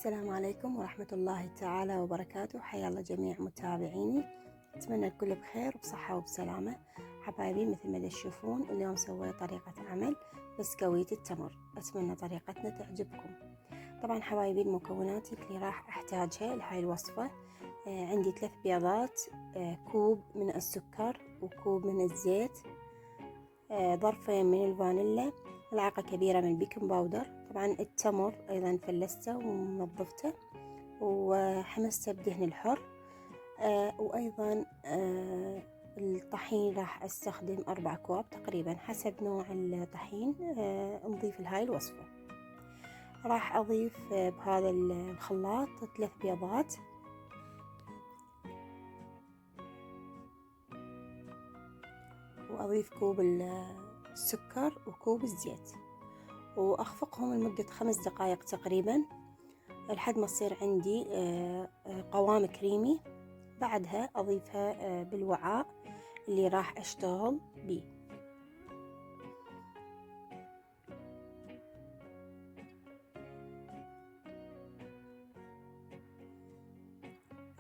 السلام عليكم ورحمة الله تعالى وبركاته. حيا الله جميع متابعيني، أتمنى الكل بخير وبصحة وبسلامة. حبايبي، مثل ما تشوفون اليوم سويت طريقة عمل بسكويت التمر، أتمنى طريقتنا تعجبكم. طبعا حبايبي، المكونات اللي راح أحتاجها لهاي الوصفة، عندي 3 بيضات، كوب من السكر وكوب من الزيت، ظرفين من الفانيلا، ملعقة كبيرة من البيكنج باودر. طبعا التمر أيضا فلسته ونظفته وحمسته بدهن الحر، وأيضا الطحين راح أستخدم 4 أكواب تقريبا حسب نوع الطحين نضيف لهاي الوصفة. راح أضيف بهذا الخلاط 3 بيضات، وأضيف كوب السكر وكوب الزيت، وأخفقهم لمدة 5 دقائق تقريبا لحد ما تصير عندي قوام كريمي. بعدها أضيفها بالوعاء اللي راح أشتغل بيه.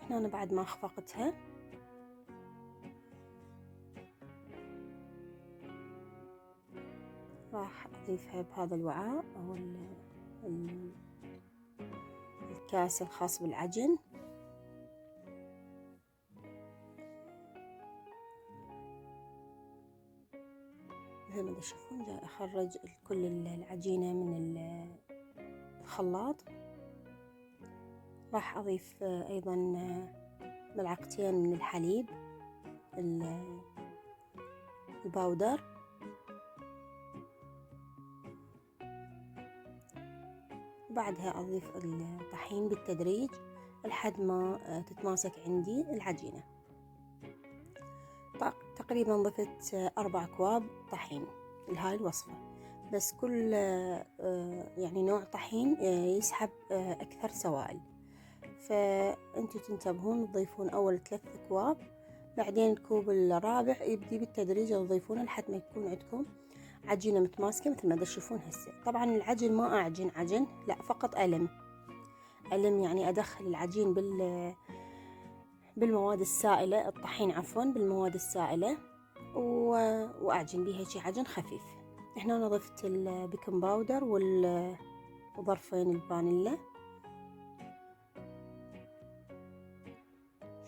هنا أنا بعد ما أخفقتها راح أضيفها بهذا الوعاء أو الكاس الخاص بالعجن. مثل ما تشوفون جاي أخرج كل العجينة من الخلاط. راح أضيف أيضا ملعقتين من الحليب الباودر، وبعدها أضيف الطحين بالتدريج لحد ما تتماسك عندي العجينة. تقريبا ضفت 4 أكواب طحين لهاي الوصفة، بس كل يعني نوع طحين يسحب أكثر سوائل، فأنتوا تنتبهون تضيفون أول 3 أكواب، بعدين الكوب الرابع يبدي بالتدريج تضيفونه لحد ما يكون عندكم عجينة متماسكة مثل ما تشوفون هسه. طبعا العجن ما أعجن عجن، لا، فقط ألم يعني أدخل العجين بالمواد السائلة، الطحين عفوا بالمواد السائلة، وأعجن بيها شي عجن خفيف. هنا أنا ضفت البيكنج باودر وظرفين الفانيلا.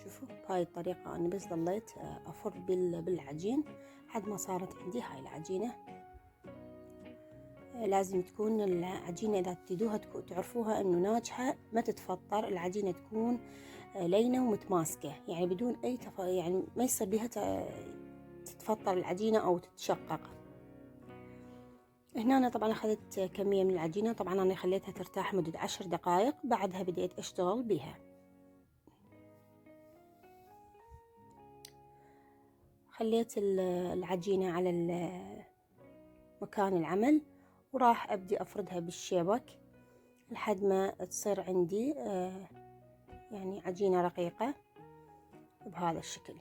شوفوا بهاي الطريقة أنا بس ضليت أفر بالعجين لحد ما صارت عندي هاي العجينة. لازم تكون العجينة إذا تريدوها تعرفوها إنه ناجحة، ما تتفطر العجينة، تكون لينة ومتماسكة، يعني بدون أي يعني ما يصير بها تتفطر العجينة أو تتشقق. هنا أنا طبعا أخذت كمية من العجينة، طبعا أنا خليتها ترتاح مدة 10 دقائق، بعدها بديت أشتغل بها. خليت العجينة على مكان العمل، وراح أبدي أفردها بالشبك لحد ما تصير عندي يعني عجينة رقيقة بهذا الشكل.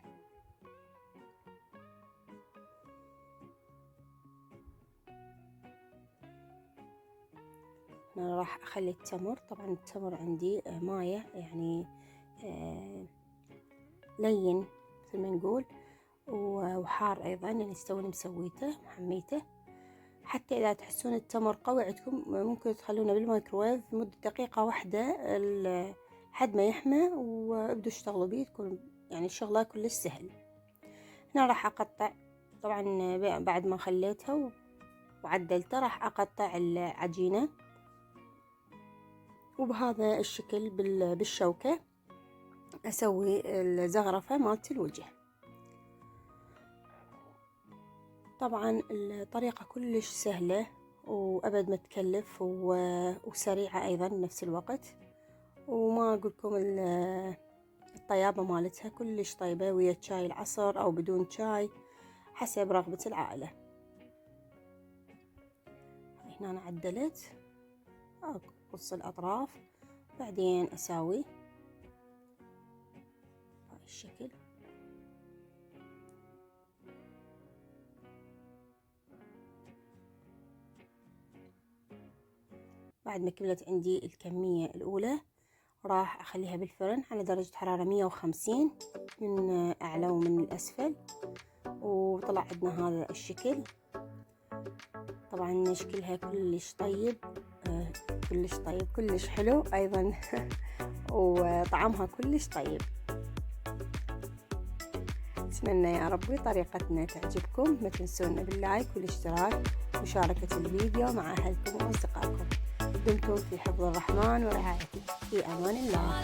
أنا راح أخلي التمر، طبعا التمر عندي مايه يعني لين مثل ما نقول، وحار أيضا، يعني استوى مسويته محميته. حتى إذا تحسون التمر قوي عندكم ممكن تخلونه بالميكروويف لمدة دقيقة واحدة لحد ما يحمى، وابدوا اشتغلوا بيه، تكون يعني الشغلة كلش سهل. هنا راح أقطع، طبعا بعد ما خليتها وعدلتها راح أقطع العجينة وبهذا الشكل بالشوكة أسوي الزغرفة مالت الوجه. طبعا الطريقة كلش سهلة وأبد ما تكلف وسريعة أيضا بنفس الوقت، وما أقولكم الطيابة مالتها كلش طيبة، ويا شاي العصر أو بدون شاي حسب رغبة العائلة. هنا أنا عدلت، أقص الأطراف بعدين أساوي بهاي الشكل. بعد ما كملت عندي الكمية الأولى راح أخليها بالفرن على درجة حرارة 150 من أعلى ومن الأسفل. وطلع عندنا هذا الشكل. طبعا شكلها كلش طيب، كلش طيب، كلش حلو أيضا وطعمها كلش طيب. أتمنى يا ربي طريقتنا تعجبكم. ما تنسونا باللايك والاشتراك ومشاركة الفيديو مع أهلكم وأصدقائكم. دمتم في حفظ الرحمن ورعايته. في أمان الله.